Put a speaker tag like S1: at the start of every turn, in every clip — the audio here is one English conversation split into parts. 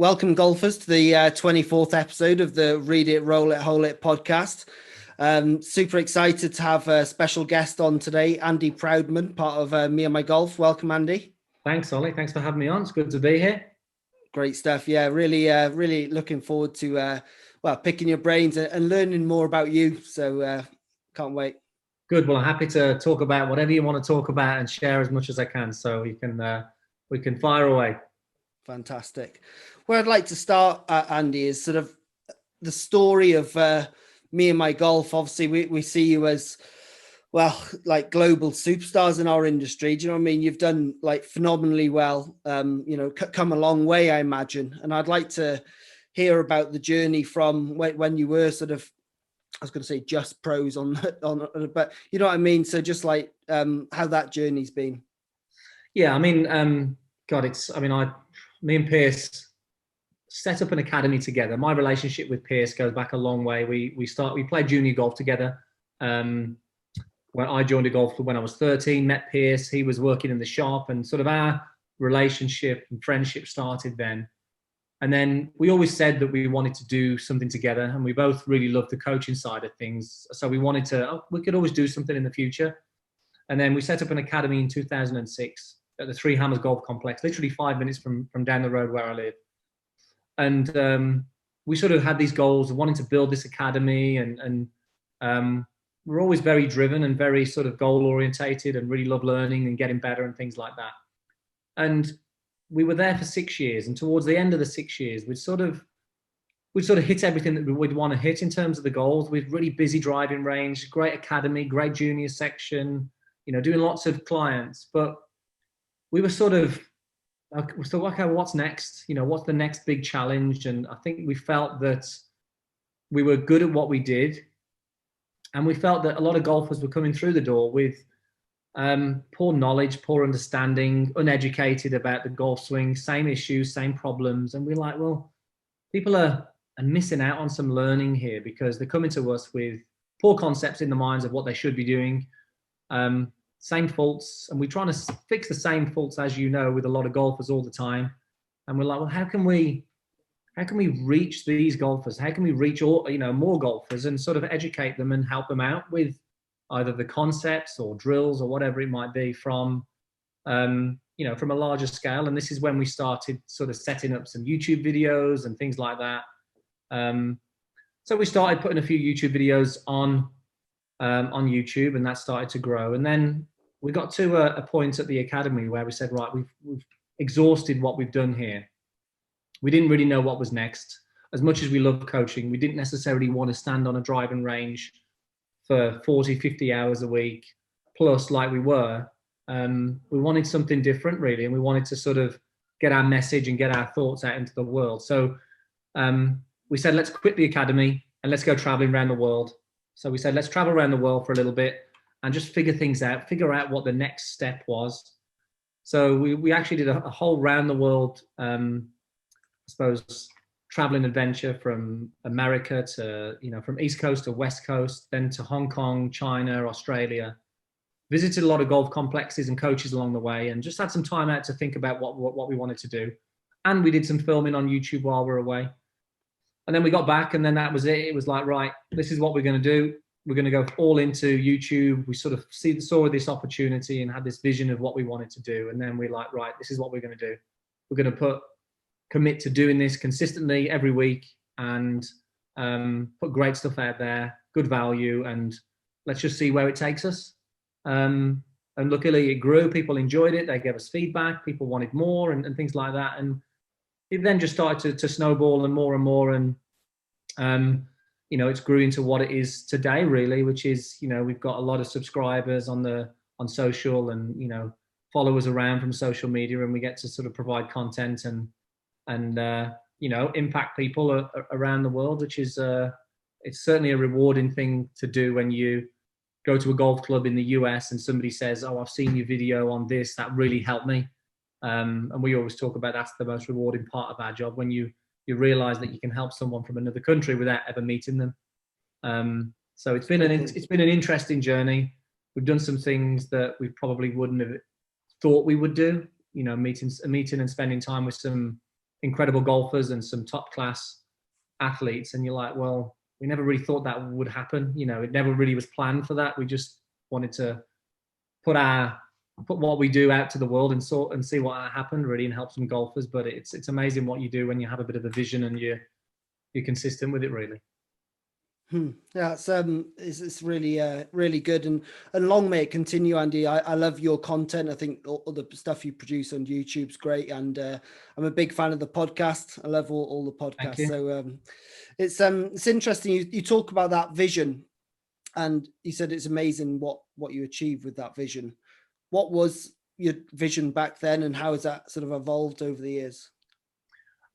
S1: Welcome, golfers, to the 24th episode of the Read It, Roll It, Hole It podcast. Super excited to have a special guest on today, Andy Proudman, part of Me and My Golf. Welcome, Andy.
S2: Thanks, Ollie. Thanks for having me on. It's good to be here.
S1: Great stuff. Yeah, really looking forward to picking your brains and learning more about you. So can't wait.
S2: Good. Well, I'm happy to talk about whatever you want to talk about and share as much as I can. So we can fire away.
S1: Fantastic. Where I'd like to start, Andy, is sort of the story of Me and My Golf. Obviously, we see you as, well, like global superstars in our industry. Do you know what I mean? You've done like phenomenally well, come a long way, I imagine. And I'd like to hear about the journey from when you were sort of, I was going to say just pros but you know what I mean? So just like how that journey's been.
S2: Yeah, I mean, me and Piers set up an academy together. My relationship with Piers goes back a long way. We played junior golf together. When I joined a golf club when I was 13, met Piers. He was working in the shop, and sort of our relationship and friendship started then. And then we always said that we wanted to do something together, and we both really loved the coaching side of things. So we we could always do something in the future. And then we set up an academy in 2006 at the Three Hammers Golf Complex, literally 5 minutes from down the road where I live. And we sort of had these goals of wanting to build this academy, and we're always very driven and very sort of goal orientated and really love learning and getting better and things like that. And we were there for 6 years, and towards the end of the 6 years, we'd sort of hit everything that we'd want to hit in terms of the goals. We'd really busy driving range, great academy, great junior section, doing lots of clients. But we were okay, what's next? What's the next big challenge? And I think we felt that we were good at what we did. And we felt that a lot of golfers were coming through the door with poor knowledge, poor understanding, uneducated about the golf swing, same issues, same problems. And we're like, well, people are missing out on some learning here because they're coming to us with poor concepts in the minds of what they should be doing. Same faults, and we're trying to fix the same faults, as you know, with a lot of golfers all the time. And we're like, well, how can we reach these golfers? How can we reach more golfers and sort of educate them and help them out with either the concepts or drills or whatever it might be from a larger scale? And this is when we started sort of setting up some YouTube videos and things like that. So we started putting a few YouTube videos on YouTube, and that started to grow. And then we got to a point at the academy where we said, right, we've exhausted what we've done here. We didn't really know what was next. As much as we love coaching, we didn't necessarily want to stand on a driving range for 40, 50 hours a week, plus like we were. We wanted something different, really, and we wanted to sort of get our message and get our thoughts out into the world. So we said, let's quit the academy and let's go traveling around the world. So we said, let's travel around the world for a little bit and just figure out what the next step was. So we actually did a whole round the world, traveling adventure from America to, from East Coast to West Coast, then to Hong Kong, China, Australia. Visited a lot of golf complexes and coaches along the way, and just had some time out to think about what we wanted to do. And we did some filming on YouTube while we were away. And then we got back, and then that was it. It was like, right, this is what we're going to do. We're going to go all into YouTube. We sort of saw this opportunity and had this vision of what we wanted to do. And then we're like, right, this is what we're going to do. We're going to commit to doing this consistently every week and put great stuff out there, good value, and let's just see where it takes us. And luckily it grew. People enjoyed it. They gave us feedback. People wanted more and things like that. And it then just started to snowball and more. And it's grew into what it is today, really, which is, we've got a lot of subscribers on social and, followers around from social media, and we get to sort of provide content and impact people around the world, which is, it's certainly a rewarding thing to do when you go to a golf club in the US and somebody says, oh, I've seen your video on this, that really helped me. And we always talk about that's the most rewarding part of our job, when you realize that you can help someone from another country without ever meeting them. So it's been an interesting journey. We've done some things that we probably wouldn't have thought we would do, meeting and spending time with some incredible golfers and some top class athletes, and you're like, well, we never really thought that would happen. You know, it never really was planned for that. We just wanted to put what we do out to the world and see what happened really, and help some golfers. But it's amazing what you do when you have a bit of a vision and you're consistent with it, really.
S1: Yeah, it's really really good, and long may it continue, Andy. I love your content. I think all the stuff you produce on YouTube's great, and I'm a big fan of the podcast. I love all the podcasts. So it's interesting. You talk about that vision, and you said it's amazing what you achieved with that vision. What was your vision back then, and how has that sort of evolved over the years?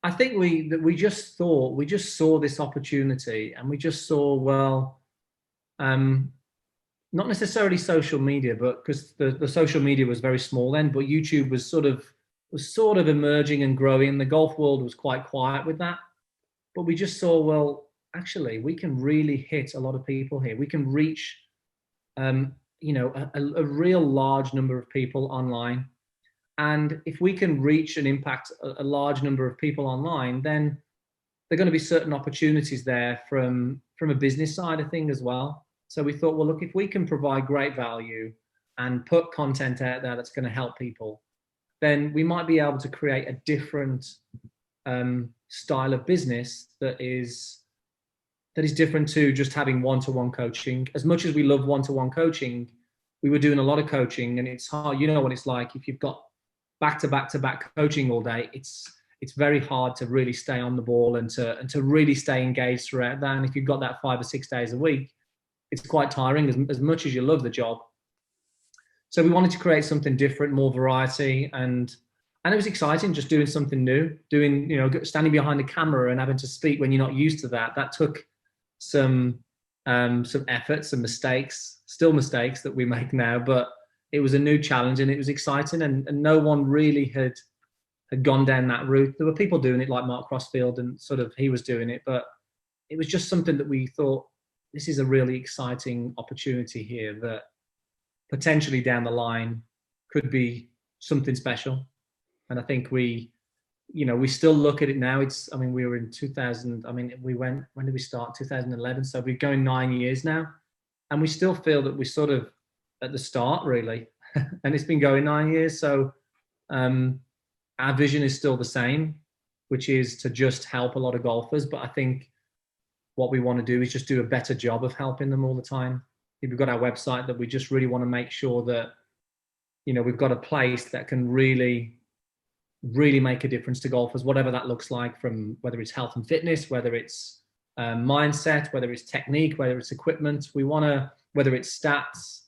S2: I think we just saw this opportunity, and we just saw, well, not necessarily social media, but because the social media was very small then, but YouTube was sort of emerging and growing. The golf world was quite quiet with that, but we just saw, well, actually, we can really hit a lot of people here. We can reach, you know, a real large number of people online. And if we can reach and impact a large number of people online, then there are going to be certain opportunities there from a business side of things as well. So we thought, well, look, if we can provide great value and put content out there that's going to help people, then we might be able to create a different style of business that is different to just having one-to-one coaching. As much as we love one-to-one coaching, we were doing a lot of coaching, and it's hard. You know what it's like if you've got back coaching all day. It's very hard to really stay on the ball and to really stay engaged throughout that. And if you've got that 5 or 6 days a week, it's quite tiring as much as you love the job. So we wanted to create something different, more variety, and it was exciting just doing something new, standing behind the camera and having to speak when you're not used to that. That took some effort, some mistakes, still mistakes that we make now, but it was a new challenge and it was exciting, and no one really had gone down that route. There were people doing it like Mark Crossfield, and sort of he was doing it, but it was just something that we thought, this is a really exciting opportunity here that potentially down the line could be something special. And I think we still look at it now. We were in 2000. when did we start? 2011. So we're going 9 years now, and we still feel that we're sort of at the start, really. And it's been going 9 years. So our vision is still the same, which is to just help a lot of golfers. But I think what we want to do is just do a better job of helping them all the time. We've got our website that we just really want to make sure that, we've got a place that can really, really make a difference to golfers, whatever that looks like, from whether it's health and fitness, whether it's mindset, whether it's technique, whether it's equipment. Whether it's stats.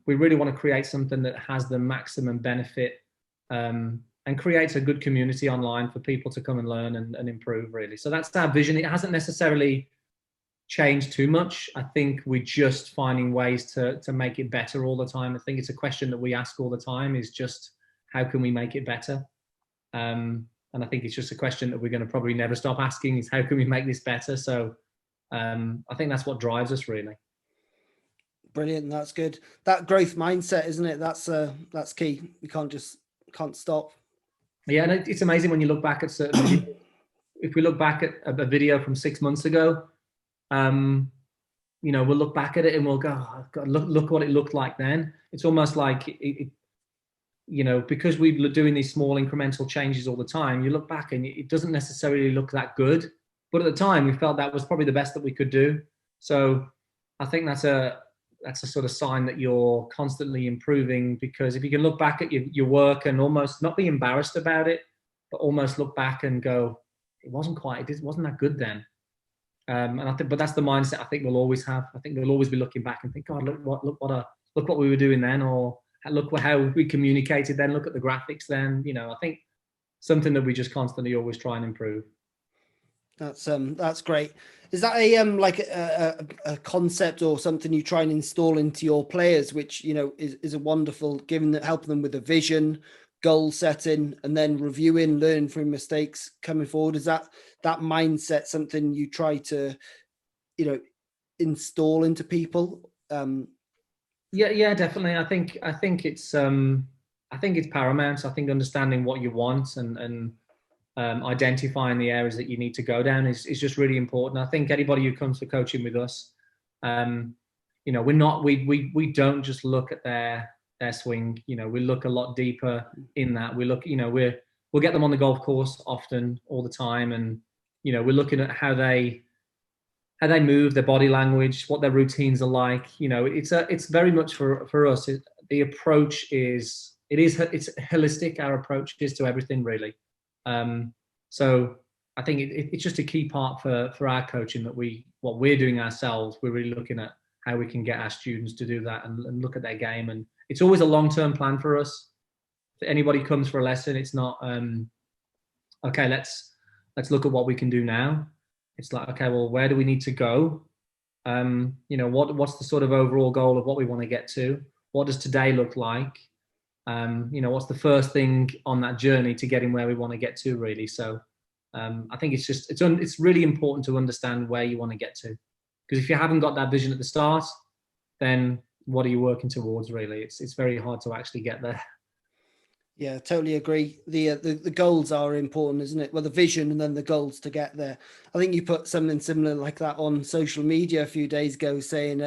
S2: We really want to create something that has the maximum benefit and creates a good community online for people to come and learn and improve, really. So that's our vision. It hasn't necessarily changed too much. I think we're just finding ways to make it better all the time. I think it's a question that we ask all the time, is just how can we make it better? And I think it's just a question that we're going to probably never stop asking, is how can we make this better? So I think that's what drives us, really.
S1: Brilliant. That's good. That growth mindset, isn't it? That's key. You can't stop.
S2: Yeah, and it's amazing when you look back at certain videos. If we look back at a video from 6 months ago, we'll look back at it and we'll go, oh, God, look what it looked like then. It's almost like because we're doing these small incremental changes all the time, you look back and it doesn't necessarily look that good. But at the time, we felt that was probably the best that we could do. So I think that's a sort of sign that you're constantly improving, because if you can look back at your work and almost not be embarrassed about it, but almost look back and go, it wasn't that good then. But that's the mindset I think we'll always have. I think we'll always be looking back and think, God, look what we were doing then, or look how we communicated then. Look at the graphics then. I think something that we just constantly always try and improve.
S1: That's great. Is that a concept or something you try and install into your players, which is a wonderful, helping them with a vision, goal setting, and then reviewing, learning from mistakes coming forward? Is that mindset something you try to install into people?
S2: Yeah, definitely. I think it's paramount. I think understanding what you want and identifying the areas that you need to go down is just really important. I think anybody who comes to coaching with us, you know, we don't just look at their swing. You know, we look a lot deeper in that. We look, you know, we'll get them on the golf course often, all the time, and you know, we're looking at how they move, their body language, what their routines are like. You know, it's very much for us. The approach is it's holistic. Our approach is to everything really. So I think it's just a key part for our coaching that what we're doing ourselves. We're really looking at how we can get our students to do that and look at their game. And it's always a long-term plan for us. If anybody comes for a lesson, it's not okay. Let's look at what we can do now. It's like, okay, well, where do we need to go? You know, what's the sort of overall goal of what we want to get to? What does today look like? You know, what's the first thing on that journey to getting where we want to get to, really? So I think it's really important to understand where you want to get to, because if you haven't got that vision at the start, then what are you working towards, really? It's very hard to actually get there.
S1: Yeah, totally agree. The goals are important, isn't it? Well, the vision and then the goals to get there. I think you put something similar like that on social media a few days ago, saying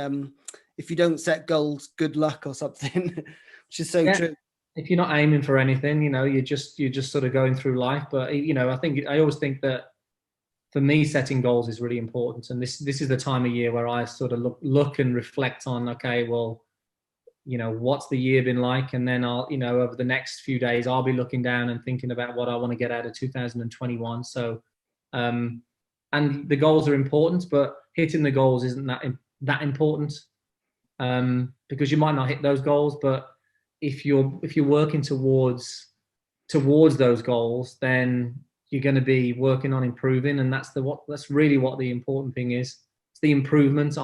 S1: if you don't set goals, good luck or something, which is so true.
S2: If you're not aiming for anything, you know, you're just sort of going through life. But you know, I always think that for me, setting goals is really important. And this is the time of year where I sort of look and reflect on, okay, well, you know, what's the year been like? And then I'll, you know, over the next few days, I'll be looking down and thinking about what I want to get out of 2021. So, and the goals are important, but hitting the goals isn't that important, because you might not hit those goals. But if you're working towards those goals, then you're going to be working on improving, and that's really what the important thing is. It's the improvement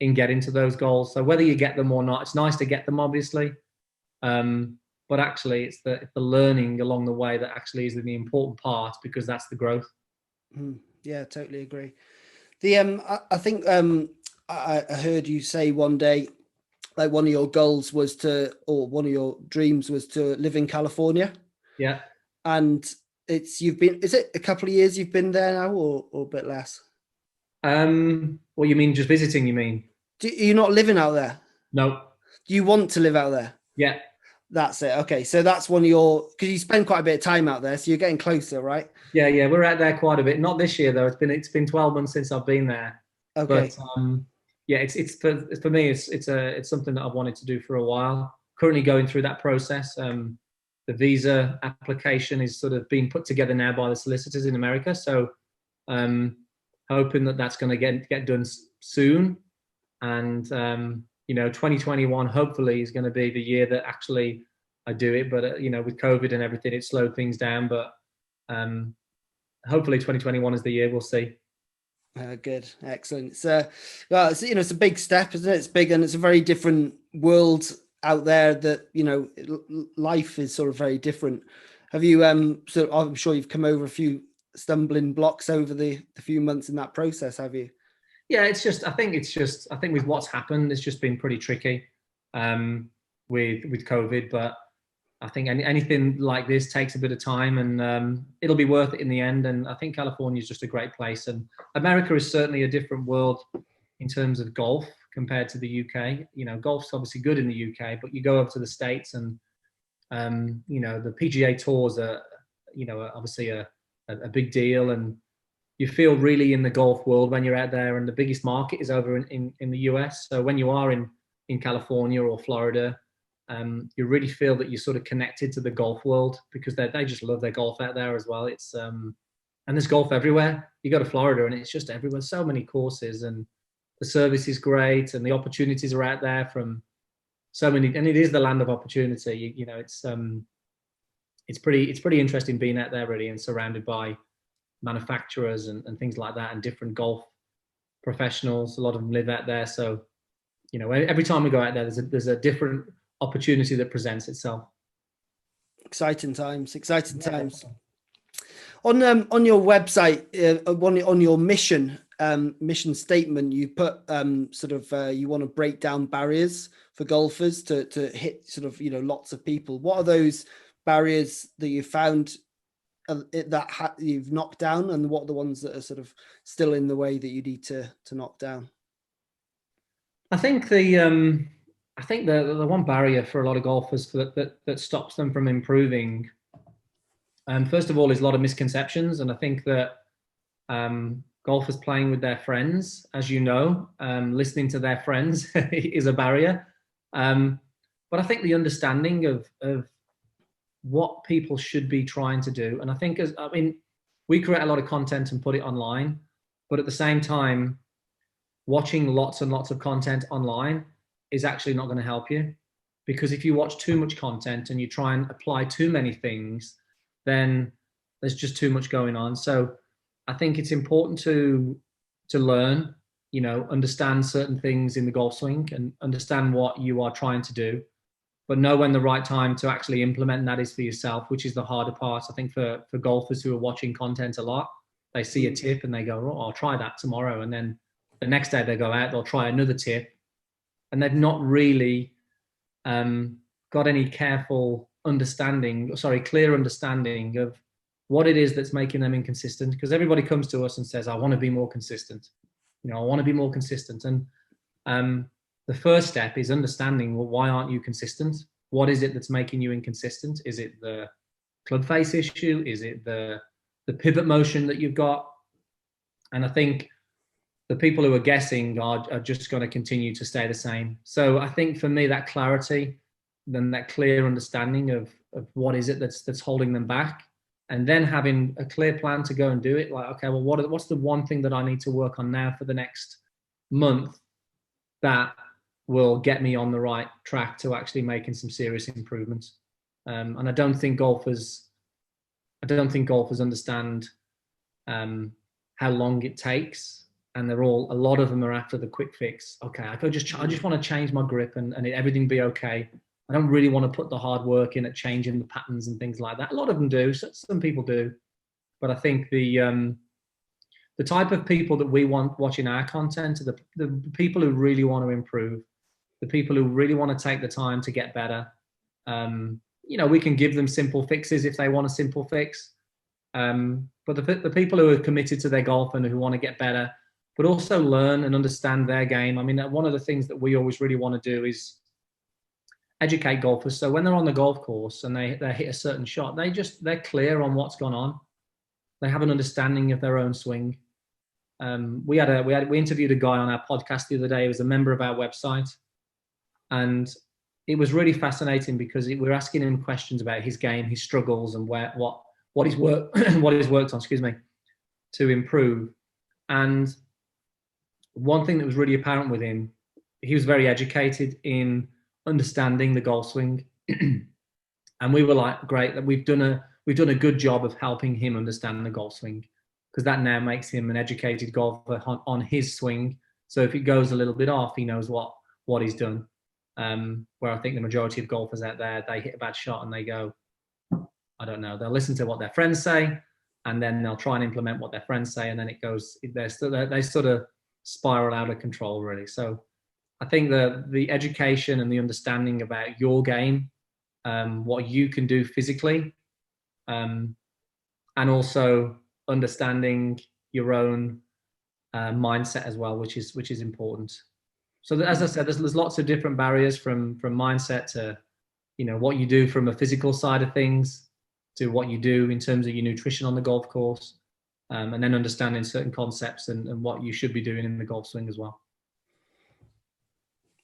S2: in getting to those goals. So whether you get them or not, it's nice to get them, obviously, but actually it's the learning along the way that actually is the important part, because that's the growth.
S1: Yeah, totally agree. I think I heard you say one day, like one of your goals was one of your dreams was to live in California.
S2: Yeah.
S1: And is it a couple of years you've been there now, or a bit less?
S2: What you mean, just visiting, you mean?
S1: You're not living out there?
S2: No.
S1: Do you want to live out there?
S2: Yeah.
S1: That's it. Okay. So that's one of because you spend quite a bit of time out there, so you're getting closer, right?
S2: Yeah. We're out there quite a bit. Not this year though. It's been 12 months since I've been there.
S1: Okay.
S2: But yeah, it's for me, it's something that I've wanted to do for a while. Currently going through that process. The visa application is sort of being put together now by the solicitors in America. So hoping that that's going to get done soon. And, you know, 2021 hopefully is going to be the year that actually I do it. But, you know, with COVID and everything, it slowed things down. But hopefully 2021 is the year. We'll see.
S1: Good. Excellent. So, well, it's a big step, isn't it? It's big, and it's a very different world out there that, you know, life is sort of very different. Have you, so I'm sure you've come over a few stumbling blocks over the few months in that process, have you?
S2: Yeah, I think with what's happened, it's just been pretty tricky with COVID, but I think anything like this takes a bit of time, and it'll be worth it in the end. And I think California is just a great place, and America is certainly a different world in terms of golf compared to the UK. You know, golf's obviously good in the UK, but you go over to the States and, you know, the PGA tours are, you know, obviously a big deal, and you feel really in the golf world when you're out there, and the biggest market is over in the US. So when you are in California or Florida, you really feel that you're sort of connected to the golf world, because they just love their golf out there as well. It's and there's golf everywhere. You go to Florida and it's just everywhere. So many courses, and the service is great, and the opportunities are out there from so many. And it is the land of opportunity. You know, it's pretty interesting being out there really, and surrounded by manufacturers and things like that, and different golf professionals. A lot of them live out there. So, you know, every time we go out there, there's a different opportunity that presents itself. Exciting times.
S1: On your website, on your mission statement, you put you want to break down barriers for golfers to hit sort of, you know, lots of people. What are those barriers that you found you've knocked down, and what are the ones that are sort of still in the way that you need to knock down?
S2: I think the one barrier for a lot of golfers that stops them from improving, first of all, is a lot of misconceptions. And I think that golfers playing with their friends, as you know, listening to their friends is a barrier. But I think the understanding of what people should be trying to do, and I think we create a lot of content and put it online, but at the same time, watching lots and lots of content online is actually not going to help you, because if you watch too much content and you try and apply too many things, then there's just too much going on. So I think it's important to learn, understand certain things in the golf swing and understand what you are trying to do, but know when the right time to actually implement that is for yourself, which is the harder part. I think for golfers who are watching content a lot, they see a tip and they go, oh, I'll try that tomorrow. And then the next day they go out, they'll try another tip, and they've not really got any clear understanding of what it is that's making them inconsistent. Because everybody comes to us and says, I want to be more consistent. I want to be more consistent. And the first step is understanding, well, why aren't you consistent? What is it that's making you inconsistent? Is it the club face issue? Is it the pivot motion that you've got? And I think the people who are guessing are just going to continue to stay the same. So I think for me, that clarity, then that clear understanding of what is it that's holding them back, and then having a clear plan to go and do it. Like, okay, well, what's the one thing that I need to work on now for the next month that will get me on the right track to actually making some serious improvements? And I don't think golfers understand how long it takes. And a lot of them are after the quick fix. Okay, I just want to change my grip and everything be okay. I don't really want to put the hard work in at changing the patterns and things like that. A lot of them do. Some people do. But I think the type of people that we want watching our content are the people who really want to improve, the people who really want to take the time to get better. We can give them simple fixes if they want a simple fix. But the people who are committed to their golf and who want to get better, but also learn and understand their game. I mean, one of the things that we always really want to do is educate golfers. So when they're on the golf course and they hit a certain shot, they're clear on what's gone on. They have an understanding of their own swing. We interviewed a guy on our podcast the other day. He was a member of our website, and it was really fascinating because we were asking him questions about his game, his struggles, and what he's worked on, to improve. And one thing that was really apparent with him, he was very educated in understanding the golf swing. And we were like, great, that we've done a good job of helping him understand the golf swing, because that now makes him an educated golfer on his swing. So if it goes a little bit off, he knows what he's done. Where I think the majority of golfers out there, they hit a bad shot and they go, I don't know. They'll listen to what their friends say, and then they'll try and implement what their friends say, and then they sort of spiral out of control, really. So I think the education and the understanding about your game, what you can do physically, and also understanding your own mindset as well, which is important. So as I said, there's lots of different barriers from mindset to, what you do from a physical side of things to what you do in terms of your nutrition on the golf course, and then understanding certain concepts and what you should be doing in the golf swing as well.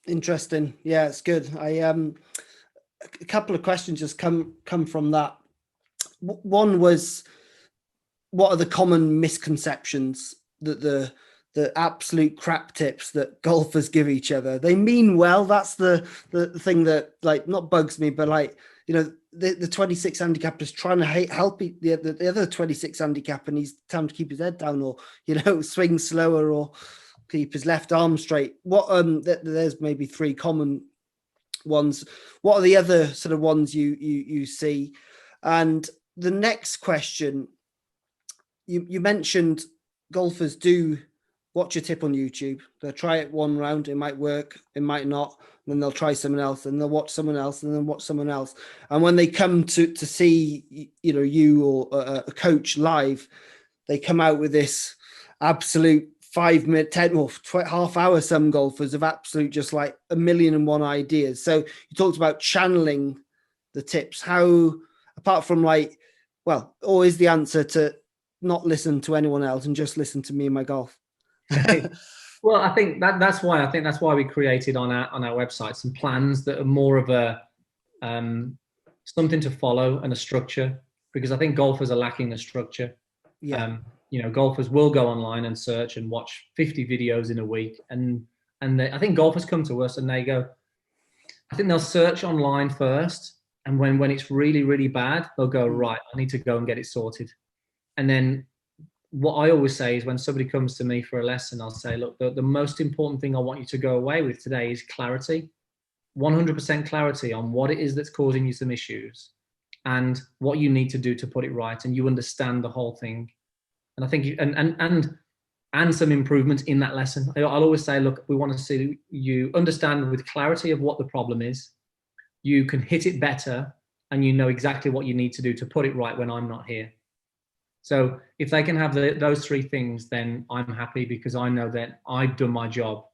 S1: Interesting. Yeah, it's good. A couple of questions just come from that. One was, what are the common misconceptions that the absolute crap tips that golfers give each other? They mean well. That's the thing that, like, not bugs me, but like, the 26 handicapper is trying to help the other 26 handicap, and he's telling him to keep his head down, or swing slower, or keep his left arm straight. There's maybe three common ones. What are the other sort of ones you see? And the next question, you mentioned golfers do watch a tip on YouTube. They'll try it one round, it might work, it might not, and then they'll try someone else, and they'll watch someone else, and then watch someone else. And when they come to see, you or a coach live, they come out with this absolute 5 minute, 10 or half hour. Some golfers have absolute just like 1,000,001 ideas. So you talked about channeling the tips. How, apart from always the answer to not listen to anyone else and just listen to me and my golf.
S2: Well, I think that's why we created on our website some plans that are more of a something to follow and a structure, because I think golfers are lacking a structure.
S1: Yeah.
S2: Golfers will go online and search and watch 50 videos in a week, and I think golfers come to us and they go, I think they'll search online first, and when it's really, really bad, they'll go, right, I need to go and get it sorted. And then what I always say is, when somebody comes to me for a lesson, I'll say, look, the most important thing I want you to go away with today is clarity, 100% clarity on what it is that's causing you some issues and what you need to do to put it right. And you understand the whole thing. And I think, and some improvement in that lesson. I'll always say, look, we want to see you understand with clarity of what the problem is. You can hit it better, and you know exactly what you need to do to put it right when I'm not here. So if they can have those three things, then I'm happy, because I know that I've done my job.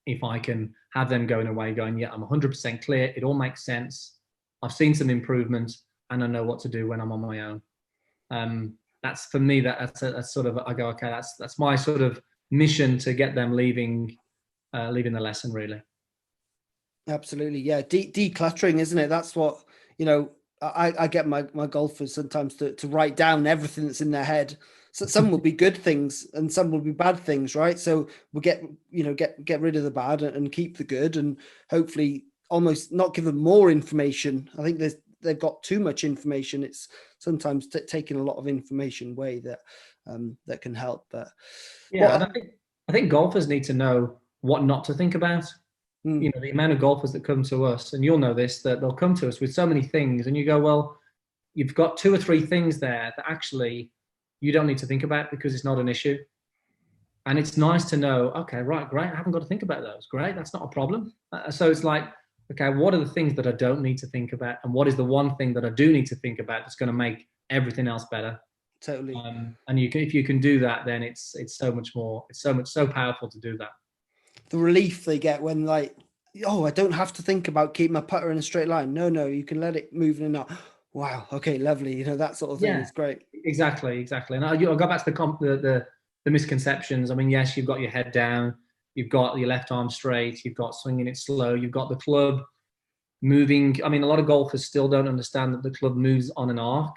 S2: If I can have them going away going, yeah, I'm 100% clear, it all makes sense, I've seen some improvements, and I know what to do when I'm on my own. That's, for me, that's sort of, I go, okay, that's my sort of mission, to get them leaving the lesson, really.
S1: Absolutely. Yeah. Decluttering, isn't it? That's what, I get my golfers sometimes to write down everything that's in their head. So some will be good things and some will be bad things, right? So we'll get rid of the bad and keep the good, and hopefully almost not give them more information. I think they've got too much information. It's sometimes taking a lot of information away that can help. But
S2: yeah, and I think golfers need to know what not to think about. The amount of golfers that come to us, and you'll know this, that they'll come to us with so many things, and you go, well, you've got 2 or 3 things there that actually you don't need to think about because it's not an issue. And it's nice to know, okay, right, great, I haven't got to think about those. Great, that's not a problem. So it's like, okay, what are the things that I don't need to think about, and what is the one thing that I do need to think about that's going to make everything else better?
S1: Totally.
S2: And if you can do that, then it's so much more. It's so powerful to do that.
S1: The relief they get when, I don't have to think about keeping my putter in a straight line. No, you can let it move in and out. Wow. Okay, lovely. That sort of thing is great.
S2: Exactly. And I'll go back to the misconceptions. I mean, yes, you've got your head down, you've got your left arm straight, you've got swinging it slow, you've got the club moving. I mean, a lot of golfers still don't understand that the club moves on an arc,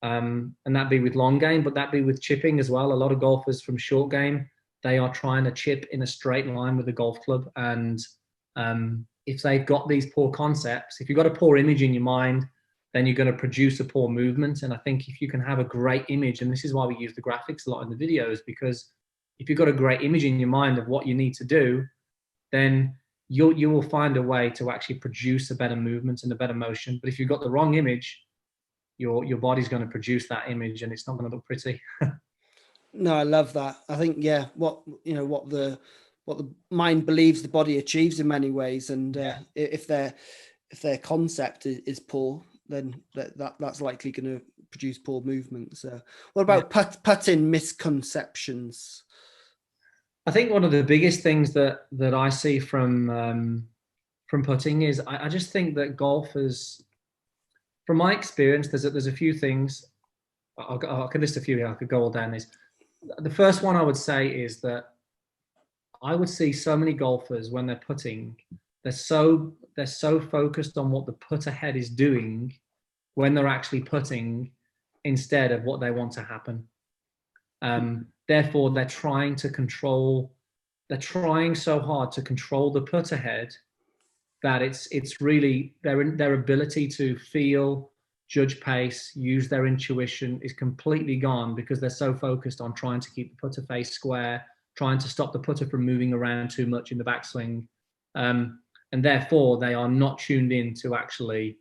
S2: and that be with long game, but that be with chipping as well. A lot of golfers from short game, they are trying to chip in a straight line with the golf club. And if they've got these poor concepts, if you've got a poor image in your mind, then you're going to produce a poor movement. And I think if you can have a great image, and this is why we use the graphics a lot in the videos, because if you've got a great image in your mind of what you need to do, then you will find a way to actually produce a better movement and a better motion. But if you've got the wrong image, your body's going to produce that image, and it's not going to look pretty.
S1: No, I love that. I think, what the mind believes, the body achieves in many ways. And if their concept is poor, then that's likely going to produce poor movement. So what about putting misconceptions?
S2: I think one of the biggest things that I see from putting is, I just think that golfers, from my experience, there's a few things. I could list a few here. I could go all down these. The first one I would say is that I would see so many golfers when they're putting, they're so focused on what the putter head is doing when they're actually putting, instead of what they want to happen. Therefore, they're trying so hard to control the putter head that it's really their ability to feel, judge pace, use their intuition is completely gone, because they're so focused on trying to keep the putter face square, trying to stop the putter from moving around too much in the backswing. And therefore, they are not tuned in to actually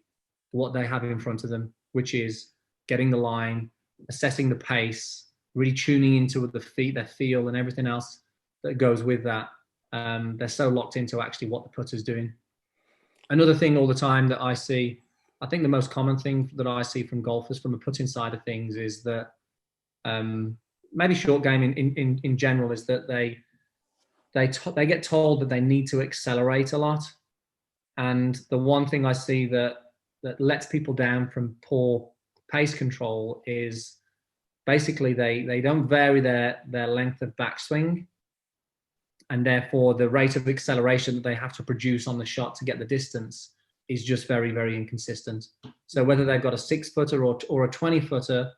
S2: what they have in front of them, which is getting the line, assessing the pace, really tuning into the feet, their feel, and everything else that goes with that. They're so locked into actually what the putter's doing. Another thing all the time that I see, I think the most common thing that I see from golfers from the putting side of things is that maybe short game in general is that they get told that they need to accelerate a lot. And the one thing I see that lets people down from poor pace control is basically they don't vary their length of backswing, and therefore the rate of acceleration that they have to produce on the shot to get the distance is just very, very inconsistent. So whether they've got a 6-footer or a 20-footer,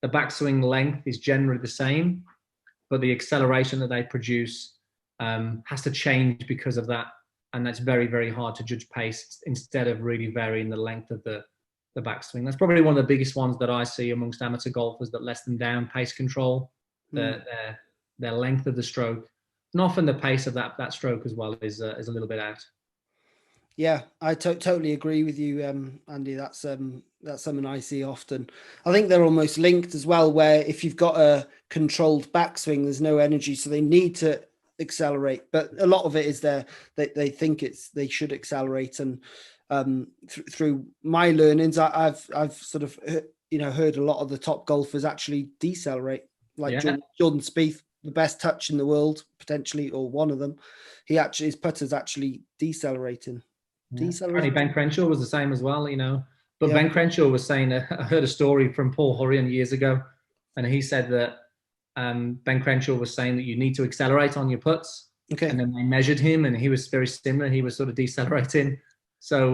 S2: the backswing length is generally the same, but the acceleration that they produce has to change because of that. And that's very, very hard to judge pace instead of really varying the length of the backswing. That's probably one of the biggest ones that I see amongst amateur golfers that lets them down pace control, their length of the stroke. And often the pace of that stroke as well is a little bit out.
S1: Yeah, I totally agree with you, Andy. That's something I see often. I think they're almost linked as well, where if you've got a controlled backswing, there's no energy, so they need to accelerate. But a lot of it is they think they should accelerate. And through my learnings, I've sort of heard a lot of the top golfers actually decelerate, like Jordan Spieth, the best touch in the world potentially, or one of them. His putter's actually decelerating.
S2: Apparently Ben Crenshaw was the same as well, But Ben Crenshaw was saying, I heard a story from Paul Hurrian years ago, and he said that Ben Crenshaw was saying that you need to accelerate on your putts. Okay. And then they measured him, and he was very similar. He was sort of decelerating. So,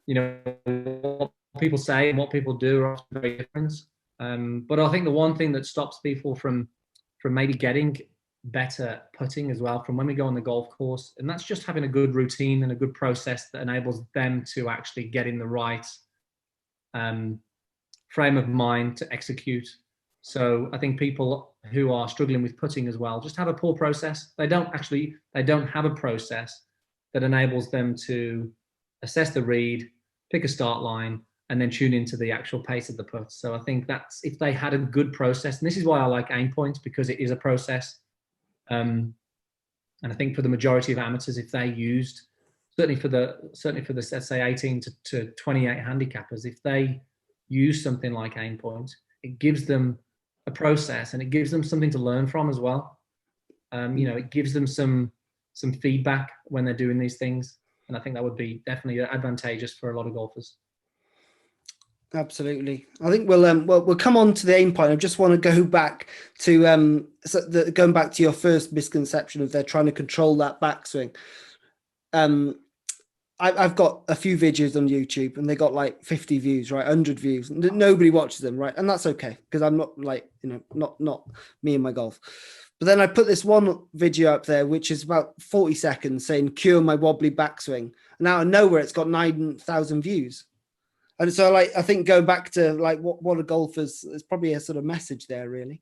S2: what people say and what people do are often very different. But I think the one thing that stops people from maybe getting better putting as well from when we go on the golf course, and that's just having a good routine and a good process that enables them to actually get in the right frame of mind to execute. So I think people who are struggling with putting as well just have a poor process. They don't have a process that enables them to assess the read, pick a start line, and then tune into the actual pace of the putt. So I think that's, if they had a good process, and this is why I like aim points, because it is a process. And I think for the majority of amateurs, if they used, certainly for the let's say 18 to 28 handicappers, if they use something like aim points, it gives them a process and it gives them something to learn from as well. It gives them some feedback when they're doing these things, and I think that would be definitely advantageous for a lot of golfers.
S1: Absolutely. I think we'll come on to the aim point. I just want to go back to going back to your first misconception of they're trying to control that backswing. I've got a few videos on YouTube and they got like 50 views, right? 100 views. Nobody watches them, right? And that's okay, because I'm not like, not me and my golf. But then I put this one video up there, which is about 40 seconds saying, cure my wobbly backswing. And out of nowhere, it's got 9,000 views. And so, like, I think going back to like what are golfers, there's probably a sort of message there, really.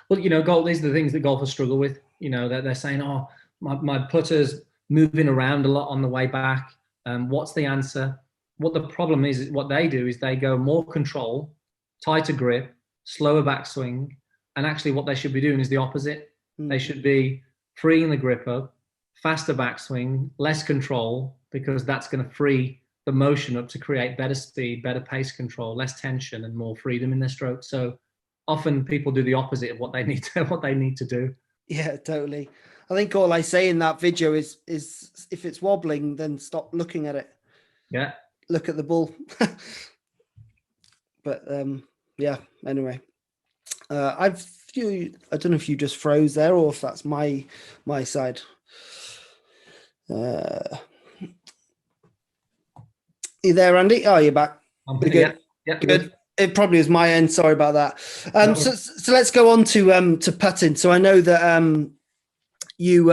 S2: Well, these are the things that golfers struggle with. They're saying, "Oh, my putter's moving around a lot on the way back." What's the answer? What the problem is what they do is they go more control, tighter grip, slower backswing, and actually what they should be doing is the opposite. They should be freeing the grip up, faster backswing, less control, because that's going to free the motion up to create better speed, better pace control, less tension, and more freedom in their stroke. So often people do the opposite of what they need to do. Yeah,
S1: totally. I think all I say in that video is if it's wobbling, then stop looking at it.
S2: Yeah.
S1: Look at the ball. But yeah, anyway. I don't know if you just froze there or if that's my side. You there, Andy? Oh, you're back.
S2: Good. Yeah,
S1: good. It probably was my end. Sorry about that. So let's go on to putting. So I know that you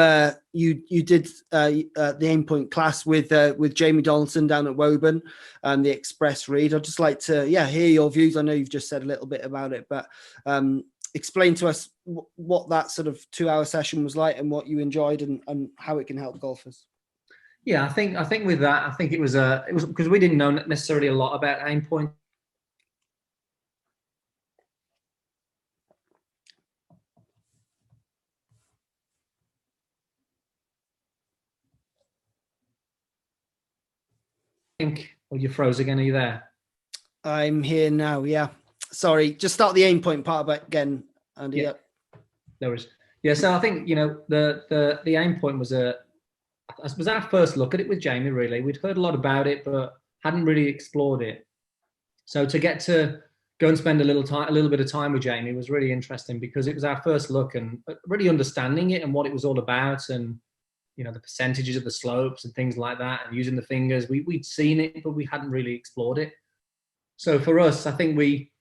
S1: did the aim point class with Jamie Donaldson down at Woburn, the Express Read. I'd just like to hear your views. I know you've just said a little bit about it, but explain to us what that sort of 2-hour session was like and what you enjoyed and how it can help golfers.
S2: Yeah, I think with that, I think it was because we didn't know necessarily a lot about aim point. think, oh, you froze again. Are you there?
S1: I'm here now. Yeah. Sorry. Just start the aim point part about again, Andy.
S2: Yeah. There was. Yeah. So I think, the aim point was our first look at it with Jamie. Really, we'd heard a lot about it, but hadn't really explored it. So to get to go and spend a little bit of time with Jamie was really interesting, because it was our first look and really understanding it and what it was all about, and the percentages of the slopes and things like that, and using the fingers. We'd seen it, but we hadn't really explored it. So for us, I think we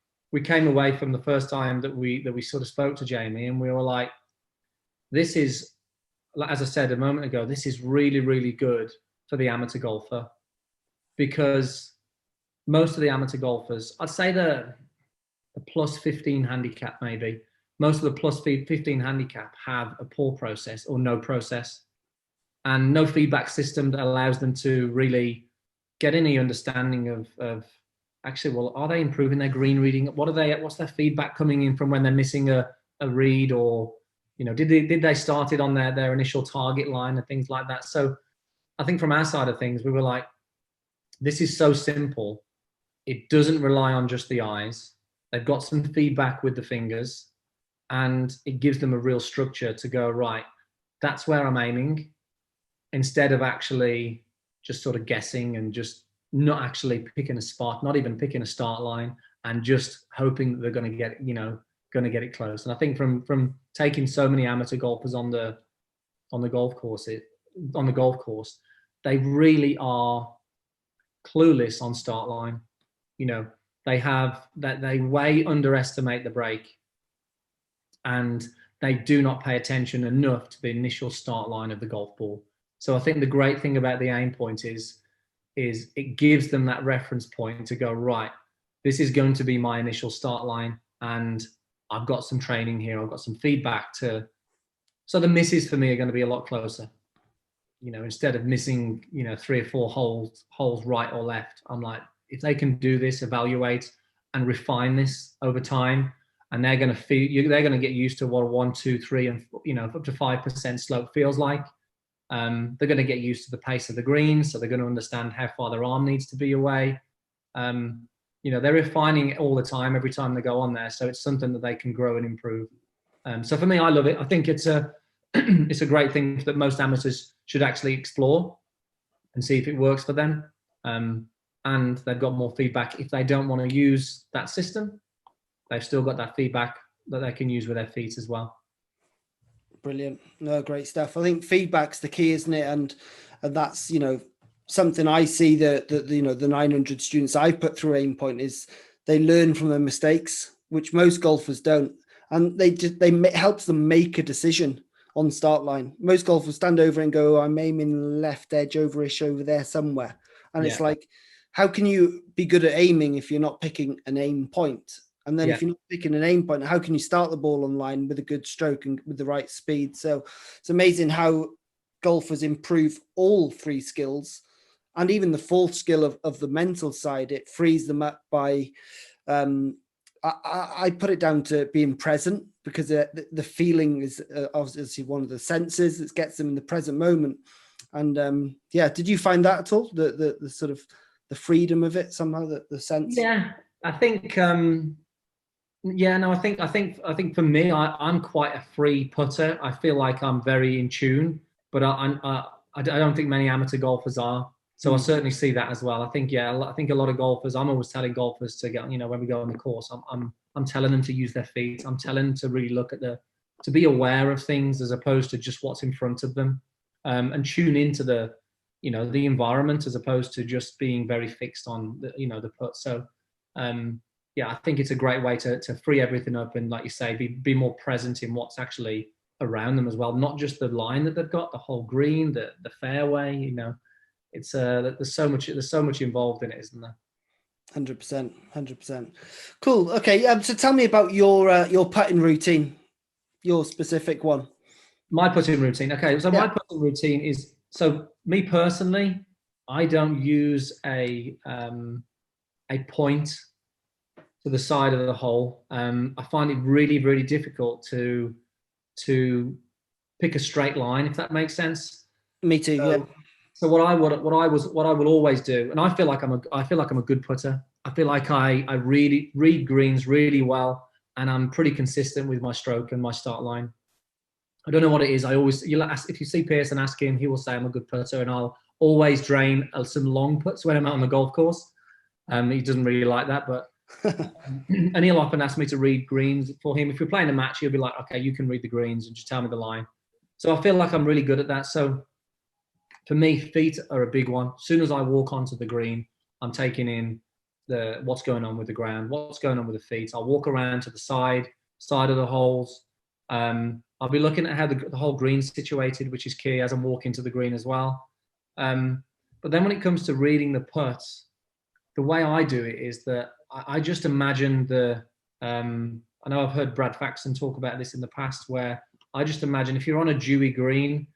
S2: came away from the first time that we sort of spoke to Jamie, and we were like, this is, as I said a moment ago, this is really, really good for the amateur golfer, because most of the amateur golfers, I'd say the plus 15 handicap maybe, most of the plus 15 handicap have a poor process or no process, and no feedback system that allows them to really get any understanding of actually, well, are they improving their green reading? What's their feedback coming in from when they're missing a read, or did they start it on their initial target line and things like that? So I think from our side of things, we were like, this is so simple. It doesn't rely on just the eyes. They've got some feedback with the fingers, and it gives them a real structure to go, right, that's where I'm aiming, instead of actually just sort of guessing and just not actually picking a spot, not even picking a start line, and just hoping that they're going to get it close. And I think from taking so many amateur golfers on the golf course, they really are clueless on start line. They way underestimate the break, and they do not pay attention enough to the initial start line of the golf ball. So I think the great thing about the aim point is it gives them that reference point to go, right, this is going to be my initial start line, and I've got some training here, I've got some feedback so the misses for me are going to be a lot closer. Instead of missing, 3 or 4 holes right or left, I'm like, if they can do this, evaluate and refine this over time, and they're going to get used to what a 1, 2, 3, and up to 5% slope feels like. They're going to get used to the pace of the green, so they're going to understand how far their arm needs to be away. They're refining it all the time, every time they go on there, so it's something that they can grow and improve. So for me, I love it. I think it's a it's a great thing that most amateurs should actually explore and see if it works for them. And they've got more feedback. If they don't want to use that system, they've still got that feedback that they can use with their feet as well.
S1: Brilliant. No, great stuff. I think feedback's the key, isn't it? And that's, something I see that the 900 students I put through aim point is they learn from their mistakes, which most golfers don't. And it helps them make a decision on start line. Most golfers stand over and go, I'm aiming left edge overish over there somewhere. And It's like, how can you be good at aiming if you're not picking an aim point? And then if you're not picking an aim point, how can you start the ball on line with a good stroke and with the right speed? So it's amazing how golfers improve all 3 skills, and even the 4th skill of the mental side. It frees them up by, I put it down to being present, because the feeling is obviously one of the senses that gets them in the present moment. And did you find that at all? The sort of the freedom of it somehow, the sense?
S2: Yeah, I think. I think for me, I'm quite a free putter. I feel like I'm very in tune, but I don't think many amateur golfers are. So I certainly see that as well. I think a lot of golfers. I'm always telling golfers to get, when we go on the course, I'm telling them to use their feet. I'm telling them to really look at to be aware of things as opposed to just what's in front of them, and tune into the environment as opposed to just being very fixed on the putt. So. I think it's a great way to free everything up and, like you say, be more present in what's actually around them as well. Not just the line that they've got, the whole green, the fairway. It's there's so much involved in it, isn't there?
S1: 100%. Cool. Okay. So tell me about your putting routine, your specific one.
S2: My putting routine. Okay. So my putting routine is, so me personally, I don't use a point to the side of the hole. I find it really, really difficult to pick a straight line, if that makes sense.
S1: Me too.
S2: So what I will always do, and I feel like I'm a good putter. I feel like I really read greens really well, and I'm pretty consistent with my stroke and my start line. I don't know what it is. You'll ask, if you see Piers and ask him, he will say I'm a good putter, and I'll always drain some long putts when I'm out on the golf course. He doesn't really like that, but and he'll often ask me to read greens for him. If we're playing a match, he'll be like, okay, you can read the greens and just tell me the line. So I feel like I'm really good at that. So for me, feet are a big one. As soon as I walk onto the green, I'm taking in what's going on with the ground, what's going on with the feet. I'll walk around to the side of the holes. I'll be looking at how the whole green's situated, which is key as I'm walking to the green as well. But then when it comes to reading the putts, the way I do it is that I just imagine I know I've heard Brad Faxon talk about this in the past, where I just imagine if you're on a dewy green,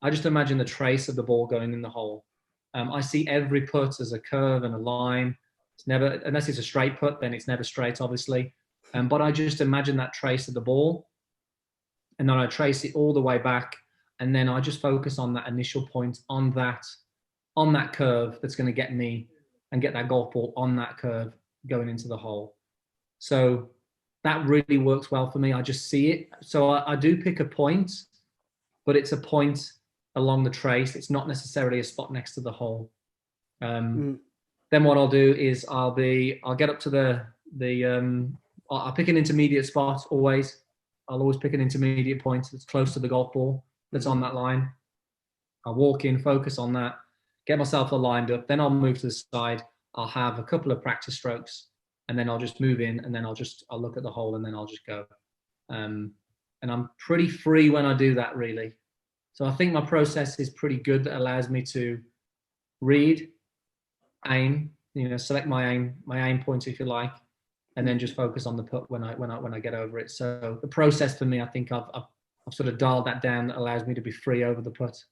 S2: I just imagine the trace of the ball going in the hole. I see every putt as a curve and a line. It's never, unless it's a straight putt, then it's never straight, obviously. But I just imagine that trace of the ball, and then I trace it all the way back, and then I just focus on that initial point, on that curve that's going to get me and get that golf ball on that curve going into the hole. So that really works well for me. I just see it. So I do pick a point, but it's a point along the trace. It's not necessarily a spot next to the hole. Then what I'll do is I'll get up to I'll pick an intermediate spot always. I'll always pick an intermediate point that's close to the golf ball that's on that line. I'll walk in, focus on that, get myself lined up. Then I'll move to the side. I'll have a couple of practice strokes, and then I'll just move in, and then I'll look at the hole, and then I'll just go. And I'm pretty free when I do that, really. So I think my process is pretty good. That allows me to read, aim, select my aim point, if you like, and then just focus on the putt when I get over it. So the process for me, I think I've sort of dialed that down. That allows me to be free over the putt.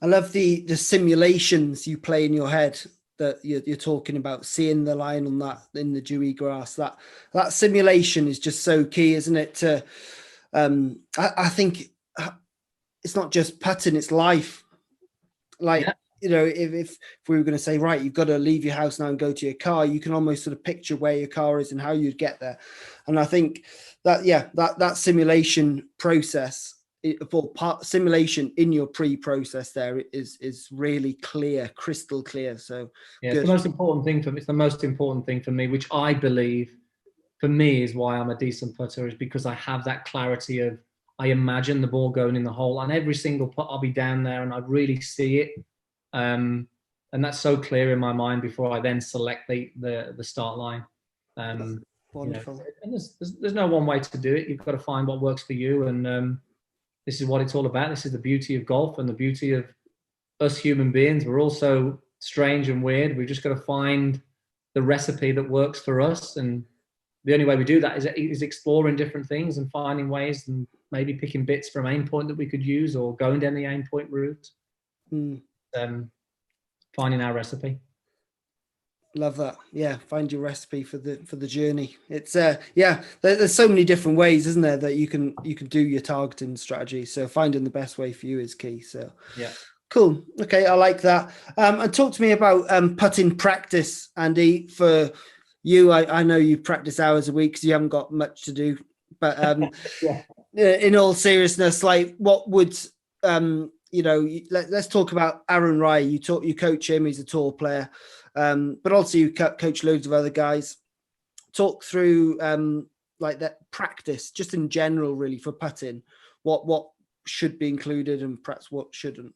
S1: I love the simulations you play in your head that you're talking about, seeing the line on that in the dewy grass. That simulation is just so key, isn't it? To I think it's not just putting, it's life. Like, yeah. If we were going to say, right, you've got to leave your house now and go to your car, you can almost sort of picture where your car is and how you'd get there. And I think that simulation process, simulation in your pre-process there is really clear, crystal clear. So
S2: yeah, it's the most important thing for me. It's the most important thing for me, which I believe for me is why I'm a decent putter, is because I have that clarity of, I imagine the ball going in the hole, and every single putt I'll be down there and I really see it. And that's so clear in my mind before I then select the start line.
S1: Wonderful.
S2: And there's no one way to do it. You've got to find what works for you, and this is what it's all about. This is the beauty of golf and the beauty of us human beings. We're all so strange and weird. We've just got to find the recipe that works for us, and the only way we do that is exploring different things and finding ways, and maybe picking bits from aim point that we could use, or going down the aim point route. Finding our recipe.
S1: Love that. Yeah, find your recipe for the journey. It's there's so many different ways, isn't there, that you can do your targeting strategy. So finding the best way for you is key. So
S2: yeah,
S1: cool. Okay, I like that. And talk to me about putting practice, Andy. For you, I know you practice hours a week because you haven't got much to do. But in all seriousness, like, what would let's talk about Aaron Rye. You coach him. He's a tour player. But also you coach loads of other guys. Talk through like that practice, just in general, really, for putting. What should be included and perhaps what shouldn't.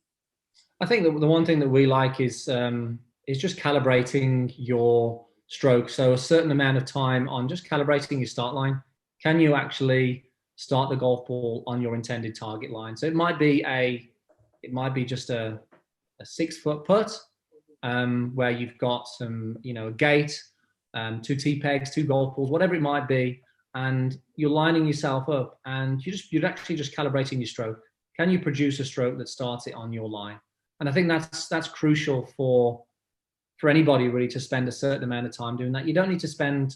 S2: I think that the one thing that we like is just calibrating your stroke. So a certain amount of time on just calibrating your start line. Can you actually start the golf ball on your intended target line? So it might be just a 6-foot putt. Where you've got some, a gate, 2 tee pegs, 2 golf balls, whatever it might be, and you're lining yourself up, and you're actually just calibrating your stroke. Can you produce a stroke that starts it on your line? And I think that's crucial for anybody, really, to spend a certain amount of time doing that. You don't need to spend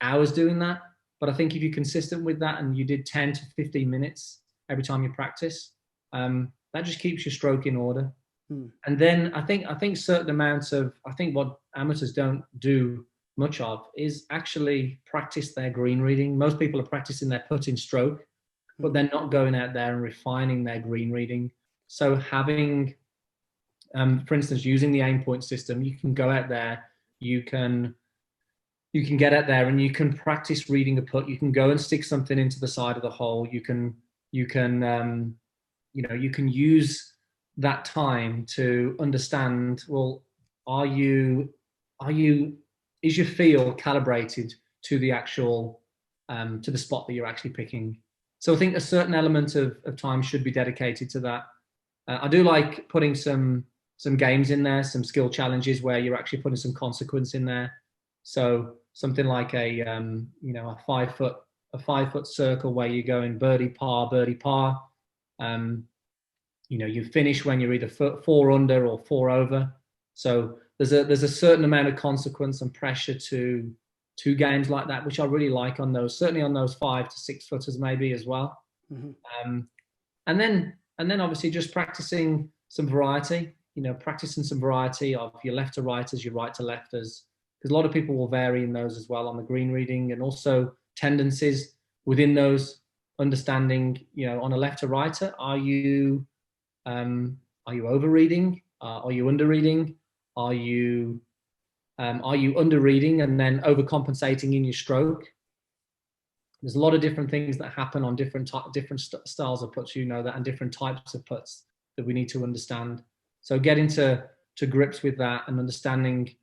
S2: hours doing that, but I think if you're consistent with that and you did 10 to 15 minutes every time you practice, that just keeps your stroke in order. And then I think certain amounts of, I think what amateurs don't do much of is actually practice their green reading. Most people are practicing their putting stroke, but they're not going out there and refining their green reading. So having, for instance, using the aim point system, you can go out there, you can get out there and you can practice reading a putt. You can go and stick something into the side of the hole. You can use that time to understand, well, is your feel calibrated to the actual, to the spot that you're actually picking? So I think a certain element of time should be dedicated to that. I do like putting some games in there, some skill challenges where you're actually putting some consequence in there. So something like a 5 foot circle where you're going birdie par. You finish when you're either 4 under or 4 over. So there's a certain amount of consequence and pressure to games like that, which I really like on those, certainly on those 5 to 6 footers maybe as well. And then obviously just practicing some variety, practicing some variety of your left to righters, your right to lefters, because a lot of people will vary in those as well on the green reading, and also tendencies within those, understanding, on a left to righter, are you over reading? Are you under reading? Are you under reading and then overcompensating in your stroke? There's a lot of different things that happen on different styles of putts, that, and different types of putts that we need to understand. So getting to grips with that and understanding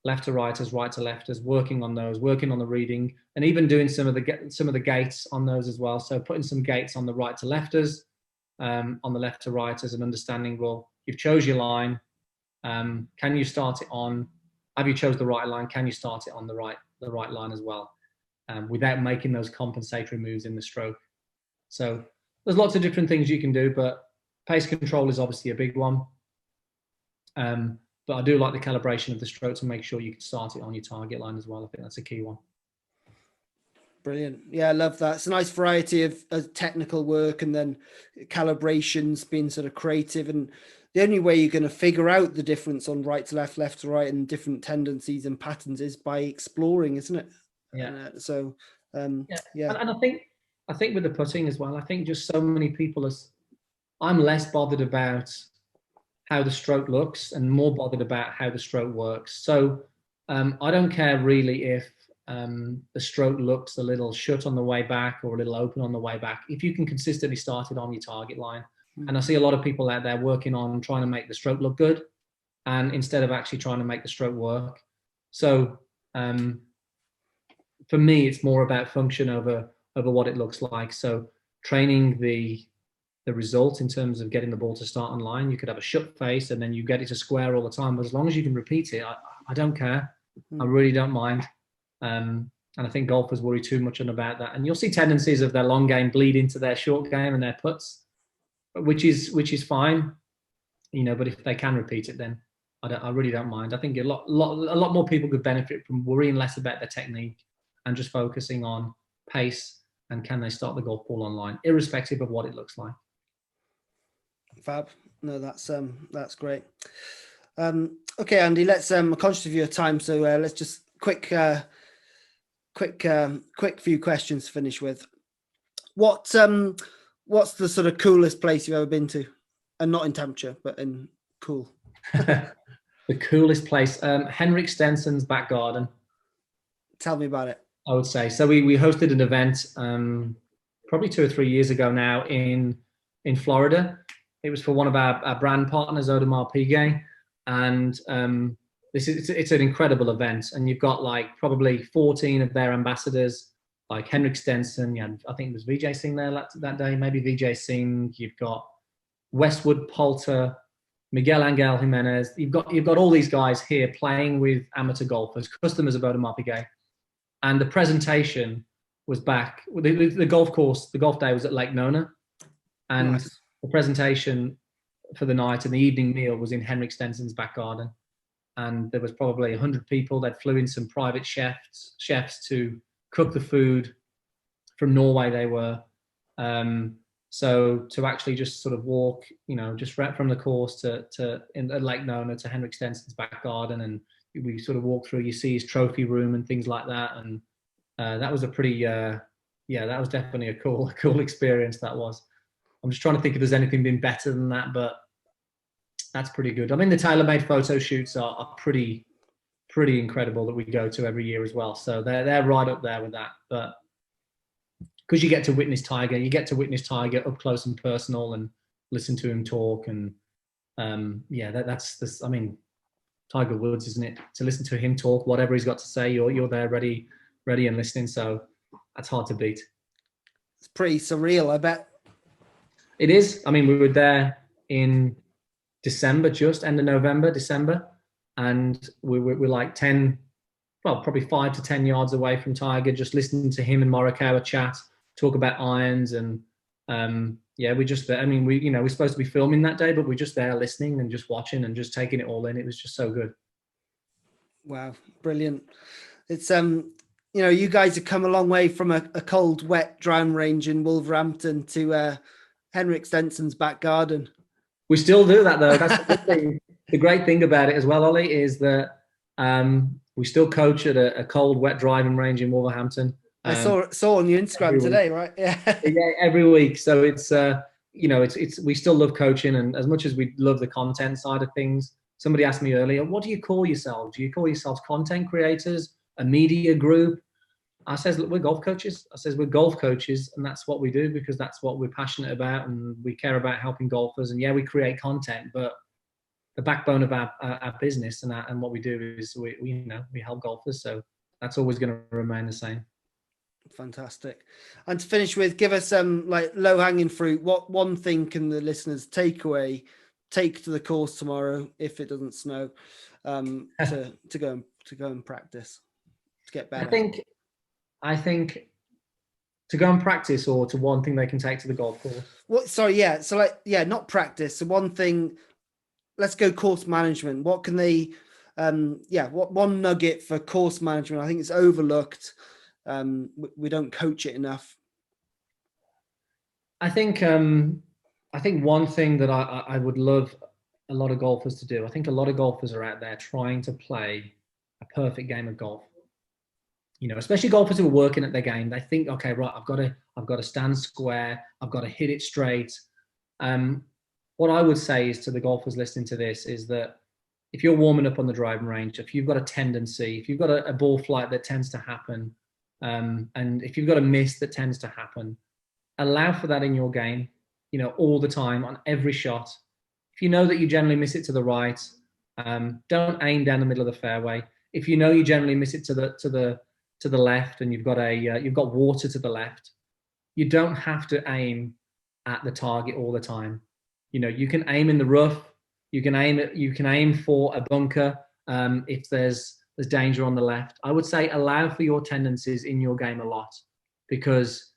S2: left to righters, right to lefters, working on those, working on the reading, and even doing some of the gates on those as well. So putting some gates on the right to lefters, on the left to righters, and understanding, well, you've chose your line. Can you start it on? Have you chose the right line? Can you start it on the right line as well, without making those compensatory moves in the stroke? So there's lots of different things you can do, but pace control is obviously a big one. But I do like the calibration of the stroke to make sure you can start it on your target line as well. I think that's a key one.
S1: Brilliant. Yeah, I love that. It's a nice variety of technical work, and then calibrations, being sort of creative. And the only way you're going to figure out the difference on right to left, left to right, and different tendencies and patterns is by exploring, isn't it?
S2: Yeah.
S1: Yeah.
S2: And I think with the putting as well, I think just so many people I'm less bothered about how the stroke looks and more bothered about how the stroke works. So I don't care really if the stroke looks a little shut on the way back or a little open on the way back, if you can consistently start it on your target line. And I see a lot of people out there working on trying to make the stroke look good, and instead of actually trying to make the stroke work. So for me, it's more about function over what it looks like. So training the result in terms of getting the ball to start on line. You could have a shut face and then you get it to square all the time, but as long as you can repeat it, I don't care. I really don't mind. And I think golfers worry too much about that. And you'll see tendencies of their long game bleed into their short game and their putts, which is fine, but if they can repeat it, then I really don't mind. I think a lot more people could benefit from worrying less about their technique and just focusing on pace and can they start the golf ball on line, irrespective of what it looks like.
S1: Fab. No, that's great. Okay, Andy, let's I'm conscious of your time, so let's just quick few questions to finish with. What's the sort of coolest place you've ever been to, and not in temperature, but in cool?
S2: The coolest place, Henrik Stenson's back garden.
S1: Tell me about it.
S2: I would say so. We hosted an event probably 2 or 3 years ago now in Florida. It was for one of our brand partners, Audemars Piguet, and it's an incredible event. And you've got like probably 14 of their ambassadors, like Henrik Stenson. Yeah, I think it was Vijay Singh there that day, maybe Vijay Singh. You've got Westwood Poulter, Miguel Angel Jimenez. You've got all these guys here playing with amateur golfers, customers of Audemars Piguet. And the presentation was back. The golf day was at Lake Nona, and nice. The presentation for the night and the evening meal was in Henrik Stenson's back garden. And there was probably 100 people. They flew in some private chefs to cook the food. From Norway they were. So to actually just sort of walk, just right from the course in Lake Nona to Henrik Stenson's back garden, and we sort of walk through, you see his trophy room and things like that. And that was a pretty, that was definitely a cool experience. That was. I'm just trying to think if there's anything been better than that, but that's pretty good. I mean, the tailor-made photo shoots are pretty incredible that we go to every year as well. So they're right up there with that. But because you get to witness Tiger up close and personal and listen to him talk, and that's this. I mean, Tiger Woods, isn't it? To listen to him talk, whatever he's got to say, you're there ready and listening. So that's hard to beat.
S1: It's pretty surreal, I bet.
S2: It is. I mean, we were there in December, just end of November, December, and we're like 10, well, probably 5 to 10 yards away from Tiger, just listening to him and Morikawa chat, talk about irons, and we just. I mean, we're supposed to be filming that day, but we're just there listening and just watching and just taking it all in. It was just so good.
S1: Wow, brilliant! It's you guys have come a long way from a cold, wet driving range in Wolverhampton to Henrik Stenson's back garden.
S2: We still do that though. That's the good thing. The great thing about it as well, Ollie, is that we still coach at a cold, wet driving range in Wolverhampton.
S1: I saw on your Instagram today, right? Yeah.
S2: Yeah, every week. So it's we still love coaching, and as much as we love the content side of things. Somebody asked me earlier, what do you call yourselves? Do you call yourselves content creators, a media group? I says, look, we're golf coaches. I says, we're golf coaches, and that's what we do because that's what we're passionate about, and we care about helping golfers. And yeah, we create content, but the backbone of our business and what we do is we help golfers. So that's always going to remain the same.
S1: Fantastic. And to finish with, give us some like low hanging fruit. What one thing can the listeners take to the course tomorrow if it doesn't snow, to go and practice to get better?
S2: I think to go and practice, or to one thing they can take to the golf course. Not practice. So one thing. Let's go course management. What can they? What one nugget for course management? I think it's overlooked. We don't coach it enough. I think one thing that I would love a lot of golfers to do. I think a lot of golfers are out there trying to play a perfect game of golf. Especially golfers who are working at their game. They think, okay, right, I've got to stand square. I've got to hit it straight. What I would say is to the golfers listening to this is that if you're warming up on the driving range, if you've got a tendency, if you've got a ball flight that tends to happen, and if you've got a miss that tends to happen, allow for that in your game, all the time on every shot. If you know that you generally miss it to the right, don't aim down the middle of the fairway. If you know you generally miss it to the left, and you've got water to the left, you don't have to aim at the target all the time. You can aim in the rough. You can aim for a bunker if there's danger on the left. I would say allow for your tendencies in your game a lot, because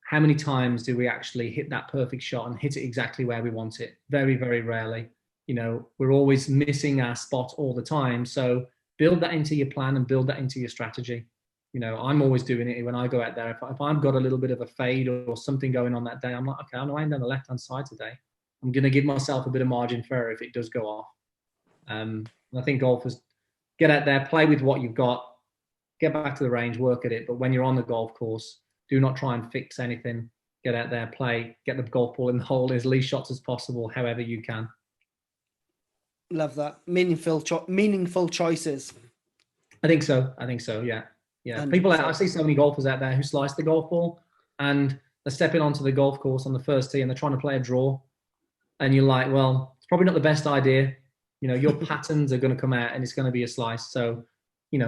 S2: how many times do we actually hit that perfect shot and hit it exactly where we want it? Very, very rarely. We're always missing our spot all the time. So build that into your plan and build that into your strategy. I'm always doing it when I go out there. If I've got a little bit of a fade or something going on that day, I'm like, okay, I'm aiming down the left-hand side today. I'm going to give myself a bit of margin for error if it does go off. I think golfers get out there, play with what you've got, get back to the range, work at it. But when you're on the golf course, do not try and fix anything. Get out there, play, get the golf ball in the hole as least shots as possible, however you can.
S1: Love that. Meaningful choices.
S2: I think so. Yeah. Yeah. I see so many golfers out there who slice the golf ball, and they're stepping onto the golf course on the first tee and they're trying to play a draw. And you're like, well, it's probably not the best idea. Your patterns are going to come out and it's going to be a slice. So,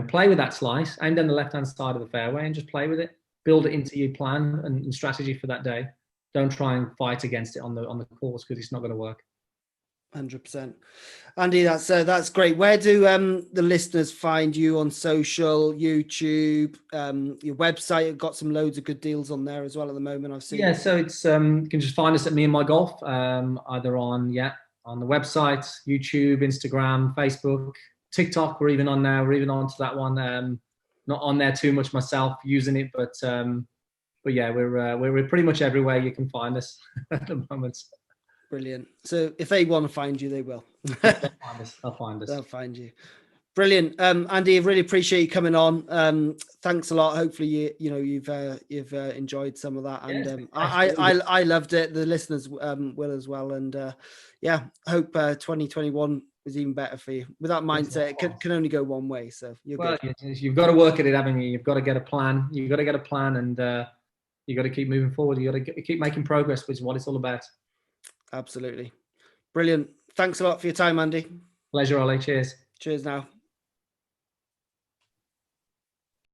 S2: play with that slice, aim down the left-hand side of the fairway and just play with it. Build it into your plan and strategy for that day. Don't try and fight against it on the course, because it's not going to work.
S1: 100%. Andy, that's great. Where do the listeners find you on social, YouTube, your website? You've got some loads of good deals on there as well at the moment, I've seen.
S2: Yeah, so it's you can just find us at Me and My Golf, either on the website, YouTube, Instagram, Facebook, TikTok. We're even on now. We're even on to that one. Not on there too much myself using it, but but yeah, we're pretty much everywhere you can find us at the moment.
S1: Brilliant. So if they want to find you, they will.
S2: They'll find us. They'll find us.
S1: They'll find you. Brilliant. Andy, I really appreciate you coming on. Thanks a lot. Hopefully you've enjoyed some of that. And I loved it. The listeners will as well. And hope 2021 is even better for you. With that mindset, it can only go one way. So you've
S2: got to work at it, haven't you? You've got to get a plan. You've got to get a plan, and you've got to keep moving forward. You've got to keep making progress, which is what it's all about.
S1: Absolutely. Brilliant. Thanks a lot for your time, Andy.
S2: Pleasure, Ollie. Cheers.
S1: Cheers now.